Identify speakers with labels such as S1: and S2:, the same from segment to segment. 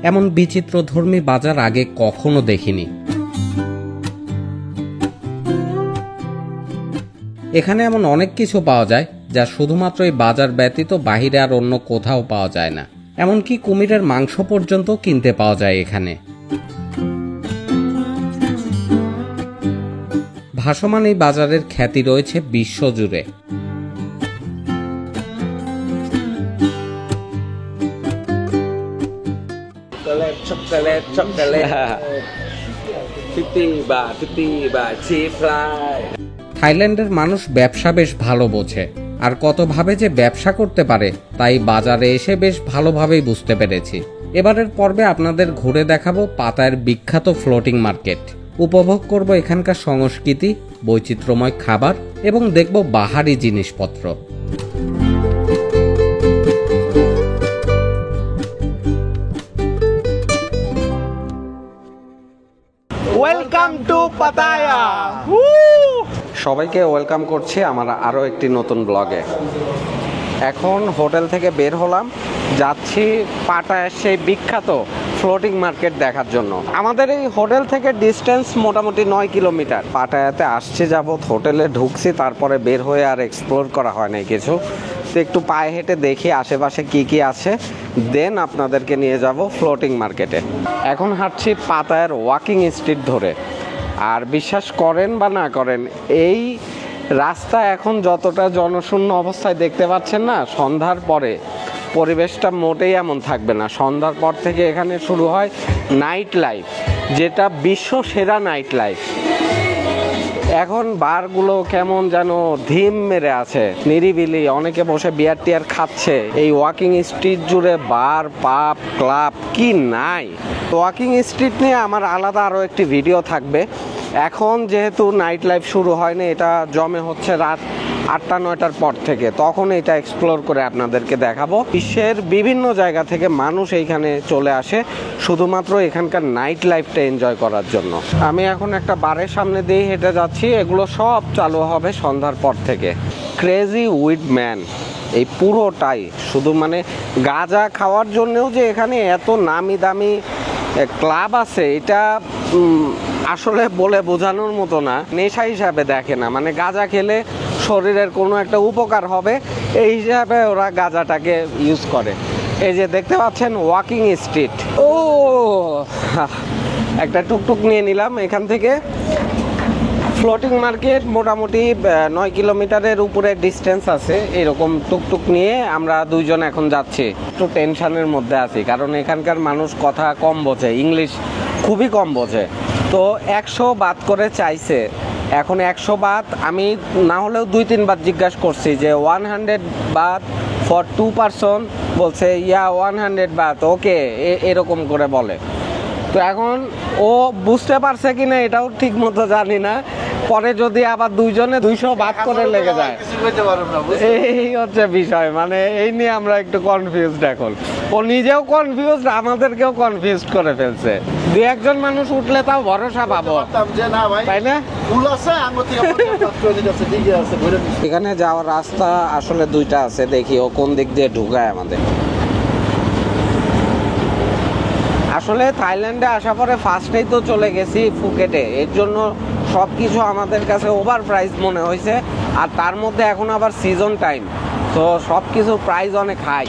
S1: এমন বিচিত্রধর্মী বাজার আগে কখনো দেখিনি। এখানে এমন অনেক কিছু পাওয়া যায় যা শুধুমাত্র এই বাজার ব্যতীত বাহিরে আর অন্য কোথাও পাওয়া যায় না। এমনকি কুমিরের মাংস পর্যন্ত কিনতে পাওয়া যায় এখানে। ভাসমান এই বাজারের খ্যাতি রয়েছে বিশ্বজুড়ে। থাইল্যান্ডের মানুষ ব্যবসা বেশ ভালো বোঝে, আর কত ভাবে যে ব্যবসা করতে পারে তাই বাজারে এসে বেশ ভালোভাবেই বুঝতে পেরেছি। এবারের পর্বে আপনাদের ঘুরে দেখাবো পাতায়ের বিখ্যাত ফ্লোটিং মার্কেট, উপভোগ করব এখানকার সংস্কৃতি, বৈচিত্র্যময় খাবার এবং দেখব বাহারি জিনিসপত্র।
S2: Welcome to Pattaya.
S1: সবাইকে ওয়েলকাম করছি আমার আরও একটি নতুন ব্লগে। এখন হোটেল থেকে বের হলাম, যাচ্ছি পাটায়ার সেই বিখ্যাত ফ্লোটিং মার্কেট দেখার জন্য। আমাদের এই হোটেল থেকে ডিস্টেন্স মোটামুটি 9 কিলোমিটার। পাটায়াতে আসছি যাবত, হোটেলে ঢুকছি, তারপরে বের হয়ে আর এক্সপ্লোর করা হয় নাই কিছু। তো একটু পায়ে হেঁটে দেখি আশেপাশে কি কি আছে, দেন আপনাদেরকে নিয়ে যাব ফ্লোটিং মার্কেটে। এখন হাঁটছি পাতায়ার ওয়াকিং স্ট্রিট ধরে। আর বিশ্বাস করেন বা না করেন, এই রাস্তা এখন যতটা জনশূন্য অবস্থায় দেখতে পাচ্ছেন না, সন্ধ্যার পরে পরিবেশটা মোটেই এমন থাকবে না। সন্ধ্যার পর থেকে এখানে শুরু হয় নাইট লাইফ, যেটা বিশ্ব সেরা নাইট লাইফ। এখন বারগুলো কেমন যেন ধিম মেরে আছে, নিরিবিলি, অনেকে বসে বিয়ার টিয়ার খাচ্ছে। এই ওয়াকিং স্ট্রিট জুড়ে বার, পাব, ক্লাব কি নাই। ওয়াকিং স্ট্রিট নিয়ে আমার আলাদা আরও একটি ভিডিও থাকবে। এখন যেহেতু নাইট লাইফ শুরু হয়নি, এটা জমে হচ্ছে রাত 8টা-9টার পর থেকে, তখন এটা এক্সপ্লোর করে আপনাদেরকে দেখাবো। বিশ্বের বিভিন্ন জায়গা থেকে মানুষ এইখানে চলে আসে শুধুমাত্র এখানকার নাইট লাইফটা এনজয় করার জন্য। আমি এখন একটা বারের সামনে দিয়ে হেঁটে যাচ্ছি, এগুলো সব চালু হবে সন্ধ্যার পর থেকে। ক্রেজি উইড ম্যান, এই পুরোটাই শুধু মানে গাঁজা খাওয়ার জন্যও যে এখানে এত নামি দামি ক্লাব আছে, এটা আসলে বলে বোঝানোর মতো না। নেশা হিসাবে দেখে না, মানে গাঁজা খেলে শরীরের কোনো একটা উপকার হবে এই হিসাবে ওরা গাঁজাটাকে ইউজ করে। এই যে দেখতে পাচ্ছেন ওয়াকিং স্ট্রিট, ও একটা টুকটুক নিয়ে নিলাম এখান থেকে। ফ্লোটিং মার্কেট মোটামুটি 9 কিলোমিটারের উপরে ডিস্টেন্স আছে। এরকম টুকটুক নিয়ে আমরা দুইজন এখন যাচ্ছি। একটু টেনশনের মধ্যে আছি, কারণ এখানকার মানুষ কথা কম বোঝে, ইংলিশ খুবই কম বোঝে। তো 100 বাত করে চাইছে। এখন 100 বাত আমি না হলেও 2-3 বার জিজ্ঞাসা করছি যে 100 বাত ফর 2 পারসন, বলছে ইয়া 100 বাত ওকে, এরকম করে বলে। তো এখন ও বুঝতে পারছে কিনা এটাও ঠিক মতো জানি না। পরে যদি আবার দুইজনে 200 বাত করে লেগে যায়, এই হচ্ছে বিষয়। মানে এই নিয়ে আমরা একটু কনফিউজড এখন। ও নিজেও কনফিউজড, আমাদেরকেও কনফিউজড করে ফেলছে। 2-1 মানুষ উঠলে তাও ভরসা পাবো, তাই না? এখানে যাওয়ার রাস্তা আসলে 2টা আছে, দেখি ও কোন দিক দিয়ে ঢুকায় আমাদের। আসলে থাইল্যান্ডে আসার পরে ফার্স্টেই তো চলে গেছি ফুকেটে, এর জন্য সব কিছু আমাদের কাছে ওভার প্রাইস মনে হয়েছে। আর তার মধ্যে এখন আবার সিজন টাইম, তো সব কিছুর প্রাইস অনেক হাই।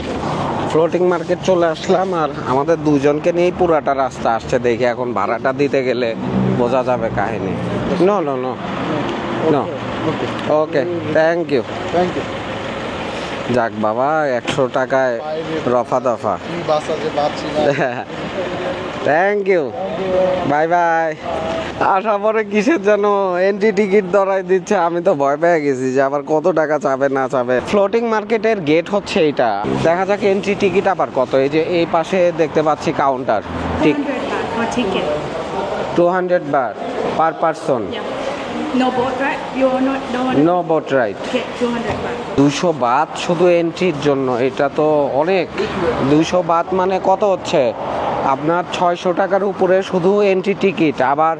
S1: ফ্লোটিং মার্কেট চলে আসলাম, আর আমাদের দুজনকে নিয়েই পুরাটা রাস্তা আসছে। দেখি এখন ভাড়াটা দিতে গেলে বোঝা যাবে কাহিনী। No no no no, okay, thank you. যাক বাবা, 100 টাকায় রফা দফা। Thank you, bye bye. আসার পরে কিসের যেন এন্ট্রি টিকিট ধরাই দিচ্ছে, আমি তো ভয় পেয়ে গেছি যে আবার কত টাকা চাবে না চাবে। ফ্লোটিং মার্কেটের গেট হচ্ছে এইটা, দেখা যাক এন্ট্রি টিকিট আবার কত। এই যে এই পাশে দেখতে পাচ্ছি কাউন্টার, ঠিক 200 baht per person.
S3: No boat ride? You are not, don't want to...
S1: no boat ride.
S3: Okay, 200 baht.
S1: 200 Baat শুধু এন্ট্রির জন্য, এটা তো অনেক। 200 বাত মানে কত হচ্ছে আপনার 600 টাকার উপরে শুধু এন্ট্রি টিকিট। আবার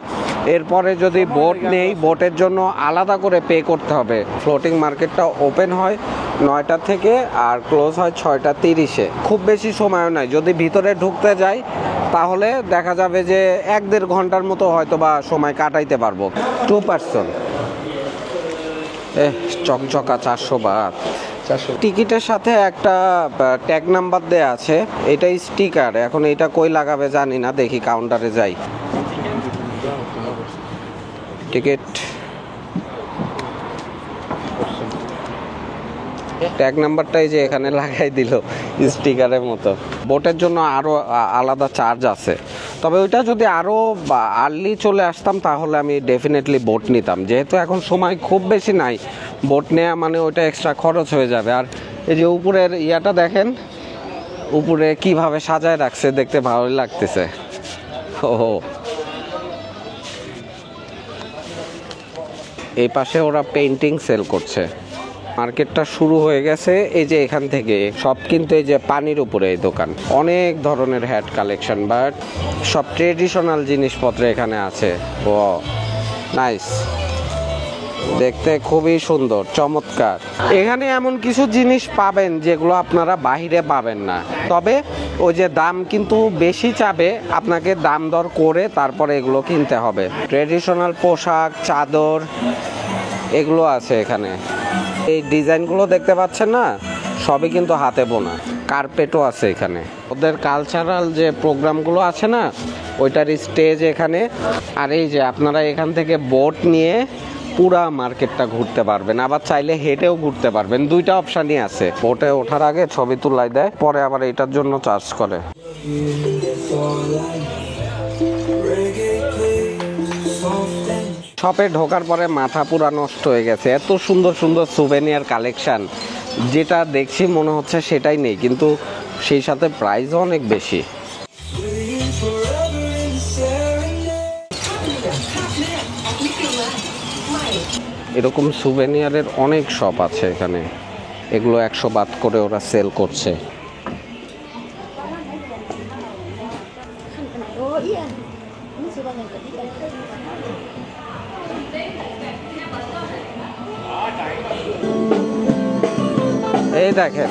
S1: এরপরে যদি বোট নেই, বোটের জন্য আলাদা করে পে করতে হবে। ফ্লোটিং মার্কেটটা ওপেন হয় 9টা থেকে আর ক্লোজ হয় 6টা 30-এ। খুব বেশি সময়ও নাই, যদি ভিতরে ঢুকতে যাই তাহলে দেখা যাবে যে 1-1.5 ঘন্টার মতো হয়তো বা সময় কাটাইতে পারবো 2 পারসন। চকচকা 400 বাট। টিকিটের সাথে একটা ট্যাগ নাম্বার দেয়া আছে, এটাই স্টিকার। এখন এটা কই লাগাবে জানি না, দেখি কাউন্টারে যাই। টিকিট ট্যাগ নাম্বারটাই যে এখানে লাগাই দিল স্টিকারের মতো। বোটের জন্য আরও আলাদা চার্জ আছে, তবে ওইটা যদি আরও আর্লি চলে আসতাম তাহলে আমি ডেফিনেটলি বোট নিতাম। যেহেতু এখন সময় খুব বেশি নাই, বোট নেওয়া মানে ওইটা এক্সট্রা খরচ হয়ে যাবে। আর এই যে উপরের ইয়াটা দেখেন, উপরে কিভাবে সাজায় রাখছে, দেখতে ভালোই লাগতেছে। ও এই পাশে ওরা পেইন্টিং সেল করছে। মার্কেটটা শুরু হয়ে গেছে এই যে এখান থেকে সব, কিন্তু এই যে পানির উপরে এই দোকান, অনেক ধরনের হ্যাট কালেকশন, বাট সব ট্রেডিশনাল জিনিসপত্র এখানে আছে। ও নাইস, দেখতে খুবই সুন্দর, চমৎকার। এখানে এমন কিছু জিনিস পাবেন যেগুলো আপনারা বাহিরে পাবেন না, তবে ওই যে দাম কিন্তু বেশি চাবে, আপনাকে দাম দর করে তারপরে এগুলো কিনতে হবে। ট্রেডিশনাল পোশাক, চাদর এগুলো আছে এখানে। এই ডিজাইনগুলো দেখতে পাচ্ছেন না, সবই কিন্তু হাতে বোনা। কার্পেটও আছে এখানে। ওদের কালচারাল যে প্রোগ্রামগুলো আছে না, ওইটার স্টেজ এখানে। আর এই যে আপনারা এখান থেকে বোট নিয়ে পুরা মার্কেটটা ঘুরতে পারবেন, আবার চাইলে হেঁটেও ঘুরতে পারবেন। দুইটা অপশানই আছে। বোটে ওঠার আগে ছবি তুলাই দেয়, পরে আবার এটার জন্য চার্জ করে। শপে ঢোকার পরে মাথা পুরা নষ্ট হয়ে গেছে, এত সুন্দর সুন্দর সুভেনিয়ার কালেকশন, যেটা দেখছি মনে হচ্ছে সেটাই নেই, কিন্তু সেই সাথে প্রাইসও অনেক বেশি। এরকম সুভেনিয়ারের অনেক শপ আছে এখানে, এগুলো 100 বাত করে ওরা সেল করছে। এই দেখেন,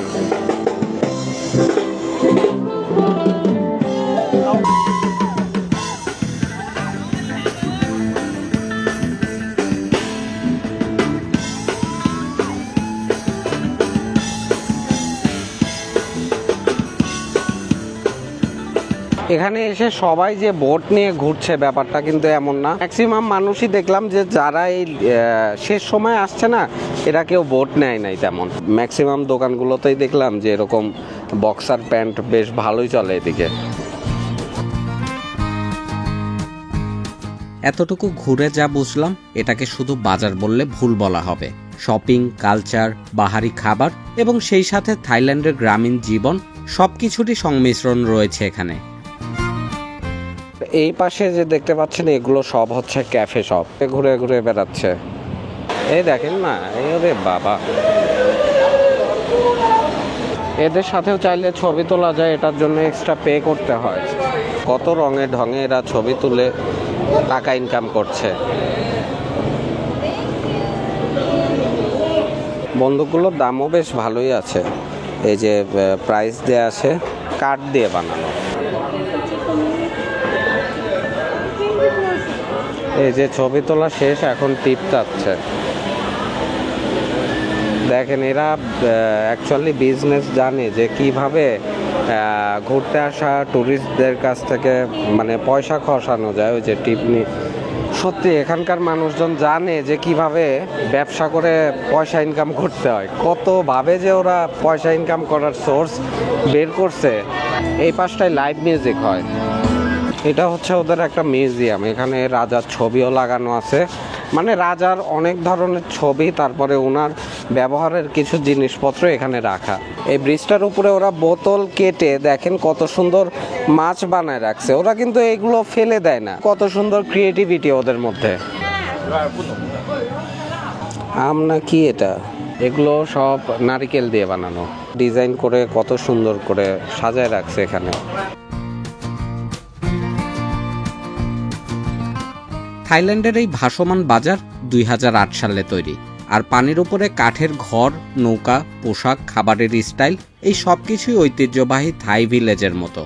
S1: এখানে এসে সবাই যে বোট নিয়ে ঘুরছে ব্যাপারটা কিন্তু এমন না। ম্যাক্সিমাম মানুষই দেখলাম যে যারা এই শেষ সময় আসছে না, এরা কেউ বোট নেয় নাই তেমন। ম্যাক্সিমাম দোকানগুলোতেই দেখলাম যে এরকম বক্সার প্যান্ট বেশ ভালোই চলে এদিকে।
S4: এতটুকু ঘুরে যা বুঝলাম, এটাকে শুধু বাজার বললে ভুল বলা হবে। শপিং, কালচার, বাহারি খাবার এবং সেই সাথে থাইল্যান্ডের গ্রামীণ জীবন সবকিছুরই সংমিশ্রণ রয়েছে এখানে।
S1: এই পাশে যে দেখতে পাচ্ছেন এগুলো সব হচ্ছে ক্যাফে শপ, ঘুরে ঘুরে বেড়াচ্ছে। এই দেখেন না, ওরে বাবা, এদের সাথেও চাইলে ছবি তোলা যায়, এটার জন্য এক্সট্রা পে করতে হয়। কত রঙে ঢঙে এরা ছবি তুলে টাকা ইনকাম করছে। বন্দুকগুলোর দামও বেশ ভালোই আছে, এই যে প্রাইস দেয়া আছে, কাঠ দিয়ে বানানো। এই যে ছবি তোলা শেষ, এখন টিপ চাচ্ছে। দেখেন, এরা অ্যাকচুয়ালি বিজনেস জানে যে কিভাবে ঘুরতে আসা ট্যুরিস্টদের কাছ থেকে মানে পয়সা খসানো যায়, ওই যে টিপ নিয়ে। সত্যি এখানকার মানুষজন জানে যে কিভাবে ব্যবসা করে পয়সা ইনকাম করতে হয়, কতভাবে যে ওরা পয়সা ইনকাম করার সোর্স বের করছে। এই পাশটায় লাইভ মিউজিক হয়। এটা হচ্ছে ওদের একটা মিউজিয়াম, এখানে রাজার ছবিও লাগানো আছে, মানে রাজার অনেক ধরনের ছবি, তারপরে ওনার ব্যবহারের কিছু জিনিসপত্র এখানে রাখা। এই ব্রিজটার উপরে ওরা বোতল কেটে দেখেন কত সুন্দর মাছ বানায় রাখছে। ওরা কিন্তু এগুলো ফেলে দেয় না, কত সুন্দর ক্রিয়েটিভিটি ওদের মধ্যে। না কি এটা, এগুলো সব নারকেল দিয়ে বানানো, ডিজাইন করে কত সুন্দর করে সাজায় রাখছে এখানে।
S4: থাইল্যান্ডের এই ভাসমান বাজার 2008 সালে তৈরি, আর পানির উপরে কাঠের ঘর, নৌকা, পোশাক, খাবারের স্টাইল, এই সব কিছুই ঐতিহ্যবাহী থাই ভিলেজের মতো।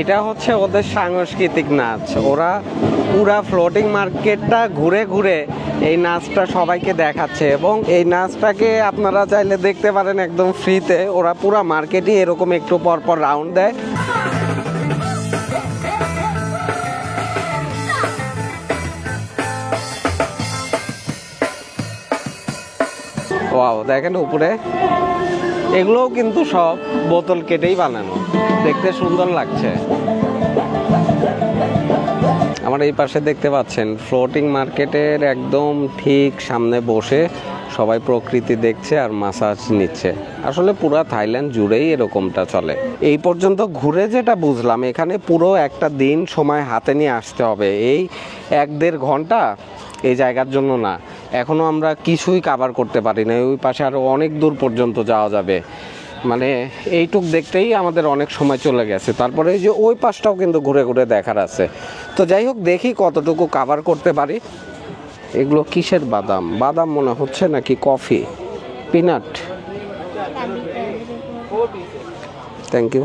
S1: এটা হচ্ছে ওদের সাংস্কৃতিক নাচ। ওরা পুরা ফ্লোটিং মার্কেটটা ঘুরে ঘুরে এই নাচটা সবাইকে দেখাচ্ছে, এবং এই নাচটাকে আপনারা চাইলে দেখতে পারেন একদম ফ্রিতে। ওরা পুরা মার্কেটই এরকম একটু পর পর রাউন্ড দেয়। ওয়াও, দেখেন উপরে এগুলোও কিন্তু সব বোতল কেটেই বানানো, দেখতে সুন্দর লাগছে। আমার এই পাশে দেখতে পাচ্ছেন ফ্লোটিং মার্কেটের একদম ঠিক সামনে বসে সবাই প্রকৃতি দেখছে আর মাসাজ নিচ্ছে। আসলে পুরো থাইল্যান্ড জুড়েই এরকমটা চলে। এই পর্যন্ত ঘুরে যেটা বুঝলাম, এখানে পুরো একটা দিন সময় হাতে নিয়ে আসতে হবে। এই 1-1.5 ঘন্টা এই জায়গার জন্য না। এখনও আমরা কিছুই কভার করতে পারি না। ওই পাশে আরও অনেক দূর পর্যন্ত যাওয়া যাবে, মানে এইটুক দেখতেই আমাদের অনেক সময় চলে গেছে। তারপরে এই যে ওই পাশটাও কিন্তু ঘুরে ঘুরে দেখার আছে। তো যাই হোক, দেখি কতটুকু কভার করতে পারি। এগুলো কিসের বাদাম? বাদাম মনে হচ্ছে নাকি কফি? পিনাট। Thank you.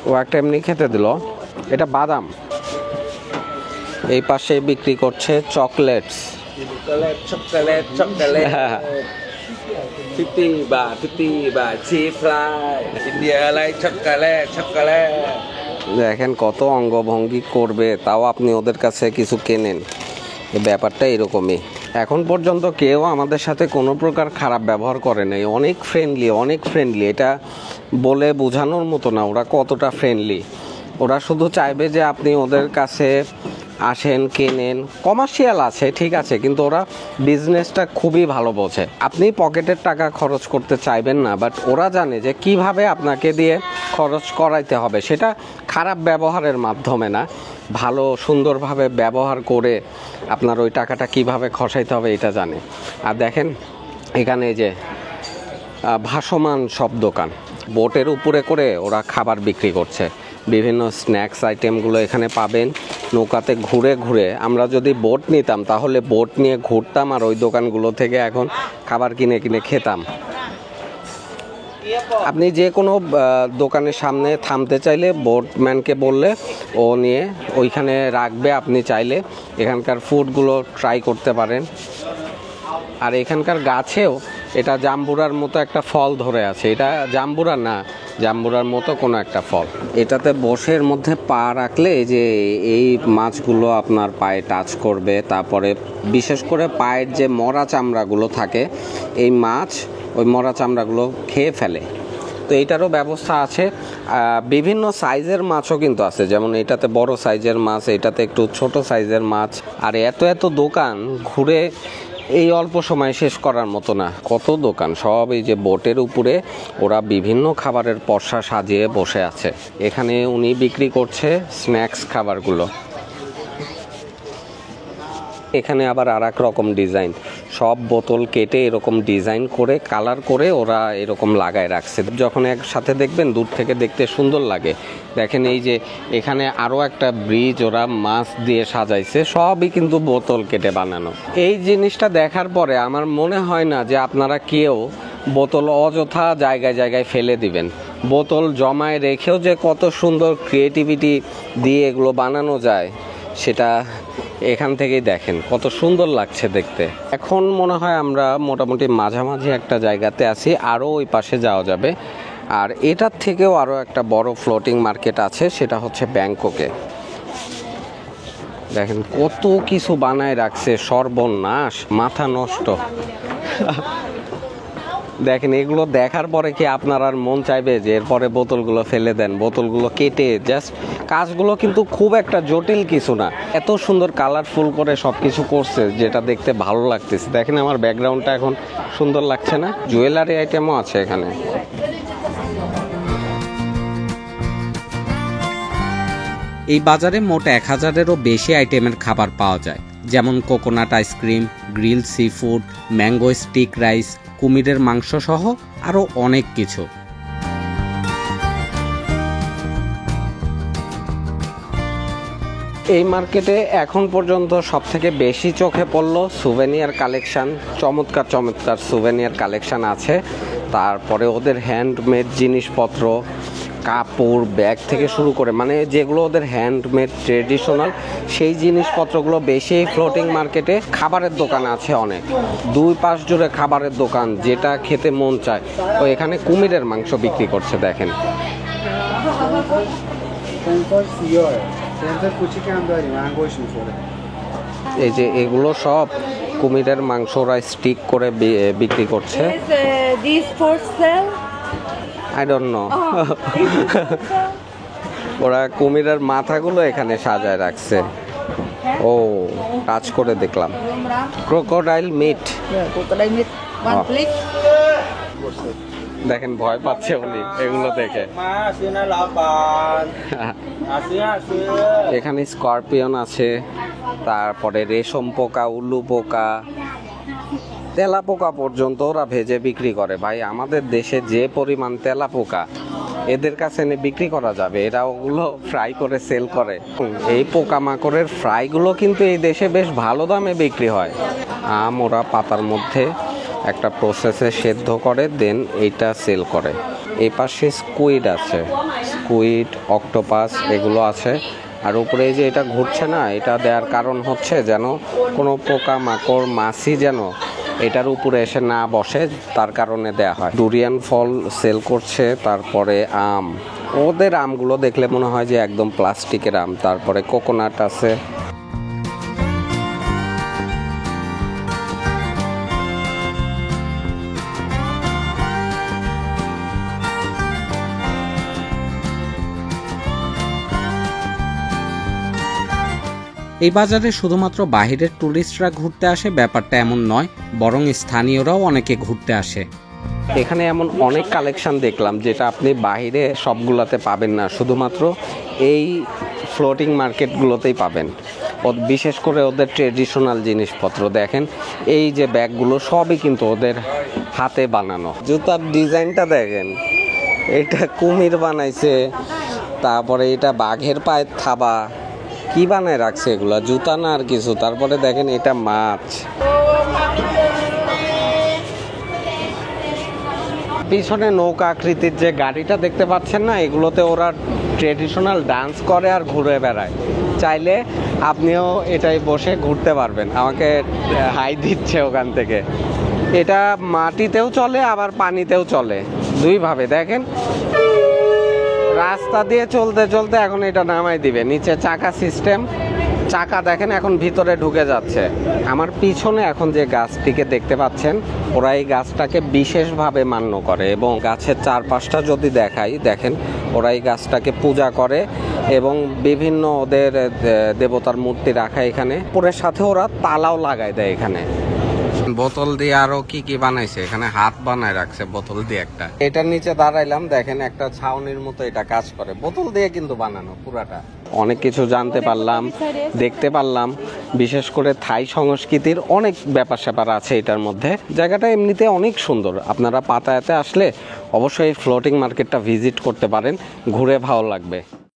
S1: ও একটা এমনি খেতে দিল। এটা বাদাম। এই পাশে বিক্রি করছে চকলেটস। দেখেন কত অঙ্গভঙ্গি করবে, তাও আপনি ওদের কাছে কিছু কেনেন। এই ব্যাপারটা এরকমই। এখন পর্যন্ত কেউ আমাদের সাথে কোনো প্রকার খারাপ ব্যবহার করে নাই। অনেক ফ্রেন্ডলি। এটা বলে বোঝানোর মতো না ওরা কতটা ফ্রেন্ডলি। ওরা শুধু চাইবে যে আপনি ওদের কাছে আসেন, কেনেন। কমার্শিয়াল আছে, ঠিক আছে, কিন্তু ওরা বিজনেসটা খুবই ভালো বোঝে। আপনি পকেটের টাকা খরচ করতে চাইবেন না, বাট ওরা জানে যে কিভাবে আপনাকে দিয়ে খরচ করাইতে হবে। সেটা খারাপ ব্যবহারের মাধ্যমে না, ভালো সুন্দরভাবে ব্যবহার করে আপনার ওই টাকাটা কিভাবে খসাইতে হবে এটা জানে। আর দেখেন এখানে যে ভাসমান সব দোকান, বোটের উপরে করে ওরা খাবার বিক্রি করছে। বিভিন্ন স্ন্যাক্স আইটেমগুলো এখানে পাবেন। নৌকাতে ঘুরে ঘুরে আমরা যদি বোট নিতাম তাহলে বোট নিয়ে ঘুরতাম আর ওই দোকানগুলো থেকে এখন খাবার কিনে কিনে খেতাম। আপনি যে কোনো দোকানের সামনে থামতে চাইলে বোটম্যানকে বললে ও নিয়ে ওইখানে রাখবে। আপনি চাইলে এখানকার ফুডগুলো ট্রাই করতে পারেন। আর এখানকার গাছেও এটা জাম্বুরার মতো একটা ফল ধরে আছে। এটা জাম্বুরা না, জাম্বুরার মতো কোনো একটা ফল। এটাতে বসে এর মধ্যে পা রাখলে যে এই মাছগুলো আপনার পায়ে টাচ করবে। তারপরে বিশেষ করে পায়ের যে মরা চামড়াগুলো থাকে, এই মাছ ওই মরা চামড়াগুলো খেয়ে ফেলে। তো এইটারও ব্যবস্থা আছে। বিভিন্ন সাইজের মাছও কিন্তু আছে, যেমন এটাতে বড় সাইজের মাছ, এটাতে একটু ছোট সাইজের মাছ। আর এত দোকান ঘুরে এই অল্প সময় শেষ করার মতো না। কত দোকান, সব এই যে বোটের উপরে ওরা বিভিন্ন খাবারের পসরা সাজিয়ে বসে আছে। এখানে উনি বিক্রি করছে স্ন্যাক্স খাবারগুলো। এখানে আবার আর এক রকম ডিজাইন, সব বোতল কেটে এরকম ডিজাইন করে কালার করে ওরা এরকম লাগায় রাখছে। যখন একসাথে দেখবেন দূর থেকে দেখতে সুন্দর লাগে। দেখেন এই যে এখানে আরও একটা ব্রিজ ওরা মাছ দিয়ে সাজাইছে, সবই কিন্তু বোতল কেটে বানানো। এই জিনিসটা দেখার পরে আমার মনে হয় না যে আপনারা কেউ বোতল অযথা জায়গায় জায়গায় ফেলে দিবেন। বোতল জমায় রেখেও যে কত সুন্দর ক্রিয়েটিভিটি দিয়ে এগুলো বানানো যায় সেটা এখান থেকেই দেখেন, কত সুন্দর লাগছে দেখতে। এখন মনে হয় আমরা মোটামুটি মাঝামাঝি একটা জায়গাতে আছি, আরও ওই পাশে যাওয়া যাবে। আর এটার থেকেও আরও একটা বড় ফ্লোটিং মার্কেট আছে, সেটা হচ্ছে ব্যাংককে। দেখেন কত কিছু বানায় রাখছে, সর্বনাশ, মাথা নষ্ট। দেখেন এগুলো দেখার পরে কি আপনার আর মন চাইবে যে এরপরে বোতলগুলো ফেলে দেন? বোতলগুলো কেটে জাস্ট, কাজগুলো কিন্তু খুব একটা জটিল কিছু না, এত সুন্দর কালারফুল করে সব কিছু করছে যেটা দেখতে ভালো লাগতেছে। দেখেন আমার ব্যাকগ্রাউন্ডটা এখন সুন্দর লাগছে না? জুয়েলারি আইটেমও আছে এখানে।
S4: এই বাজারে মোট 1000-এরও বেশি আইটেমের খাবার পাওয়া যায়, যেমন coconut ice cream, grill sea food, mango stick rice, কুমিরের মাংস সহ আরও অনেক কিছু।
S1: এই মার্কেটে এখন পর্যন্ত সবথেকে বেশি চোখে পড়লো সুভেনিয়ার কালেকশান। চমৎকার চমৎকার সুভেনিয়ার কালেকশান আছে। তারপরে ওদের হ্যান্ডমেড জিনিসপত্র, কাপড়, ব্যাগ থেকে শুরু করে মানে যেগুলো ওদের হ্যান্ডমেড ট্রেডিশনাল সেই জিনিসপত্রগুলো বেশি ফ্লোটিং মার্কেটে। খাবারের দোকান আছে অনেক, দুই পাশ জুড়ে খাবারের দোকান, যেটা খেতে মন চায়। ও এখানে কুমিরের মাংস বিক্রি করছে দেখেন। এই যে এগুলো সব কুমিরের মাংস ওরা স্টিক করে বিক্রি করছে।
S3: This for sale.
S1: I don't know. ওরা কুমিরের মাথাগুলো এখানে সাজায় রাখছে। ও কাজ করে দেখলাম। Crocodile meat.
S3: Crocodile meat. One
S1: Oh.
S3: plate.
S1: দেখেন ভয় পাচ্ছে উনি এগুলো দেখে। এখানে স্করপিয়ন আছে, তারপরে রেশম পোকা, উল্লু পোকা, তেলা পোকা পর্যন্ত ওরা ভেজে বিক্রি করে। ভাই আমাদের দেশে যে পরিমাণ তেলা পোকা, এদের কাছে এনে বিক্রি করা যাবে? এরা ওগুলো ফ্রাই করে সেল করে। এই পোকামাকড়ের ফ্রাইগুলো কিন্তু এই দেশে বেশ ভালো দামে বিক্রি হয়। আম ওরা পাতার মধ্যে একটা প্রসেসে সেদ্ধ করে, দেন এইটা সেল করে। এই পাশে স্কুইড আছে, স্কুইড, অক্টোপাস এগুলো আছে। আর উপরে এই যে এটা ঘুরছে না, এটা দেওয়ার কারণ হচ্ছে যেন কোনো পোকামাকড়, মাছি যেন এটার উপরে এসে না বসে, তার কারণে দেয়া হয়। ডুরিয়ান ফল সেল করছে, তারপরে আম। ওদের আমগুলো দেখলে মনে হয় যে একদম প্লাস্টিকের আম। তারপরে কোকোনাট আছে।
S4: এই বাজারে শুধুমাত্র বাহিরের টুরিস্টরা ঘুরতে আসে ব্যাপারটা এমন নয়, বরং স্থানীয়রাও অনেকে ঘুরতে আসে।
S1: এখানে এমন অনেক কালেকশন দেখলাম যেটা আপনি বাইরে সবগুলোতে পাবেন না, শুধুমাত্র এই ফ্লোটিং মার্কেটগুলোতেই পাবেন। বিশেষ করে ওদের ট্রেডিশনাল জিনিসপত্র দেখেন, এই যে ব্যাগগুলো সবই কিন্তু ওদের হাতে বানানো। জুতার ডিজাইনটা দেখেন, এটা কুমির বানাইছে, তারপরে এটা বাঘের পায়ের থাবা, কি বানায় রাখছে এগুলা, জুতা না আর কিছু। তারপরে দেখেন এটা মাছ। পিছনে নৌকা আকৃতির যে গাড়িটা দেখতে পাচ্ছেন না, এগুলোতে ওরা ট্রেডিশনাল ডান্স করে আর ঘুরে বেড়ায়। চাইলে আপনিও এটাই বসে ঘুরতে পারবেন। আমাকে হাই দিচ্ছে ওখান থেকে। এটা মাটিতেও চলে আবার পানিতেও চলে, দুইভাবে। দেখেন রাস্তা দিয়ে চলতে চলতে এখন এটা নামাই দিবে, নিচে চাকা সিস্টেম। চাকা দেখেন এখন ভিতরে ঢুকে যাচ্ছে। আমার পিছনে এখন যে গাছটিকে দেখতে পাচ্ছেন, ওরা এই গাছটাকে বিশেষভাবে মান্য করে এবং গাছের চারপাশটা যদি দেখাই, দেখেন ওরা এই গাছটাকে পূজা করে এবং বিভিন্ন ওদের দেবতার মূর্তি রাখা এখানে। পরের সাথে ওরা তালাও লাগায় দেয় এখানে। বোতল দিয়ে আরো কি কি বানাইছে, এখানে হাত বানায় রাখছে বোতল দিয়ে একটা। এটার নিচে দাঁড়াইলাম, দেখেন একটা ছাউনির মতো এটা কাজ করে, বোতল দিয়ে কিন্তু বানানো পুরাটা। অনেক কিছু জানতে পারলাম, দেখতে পারলাম। বিশেষ করে থাই সংস্কৃতির অনেক ব্যাপার স্যাপার আছে এটার মধ্যে। জায়গাটা এমনিতে অনেক সুন্দর। আপনারা পাতায়াতে আসলে অবশ্যই এই ফ্লোটিং মার্কেটটা ভিজিট করতে পারেন, ঘুরে ভালো লাগবে।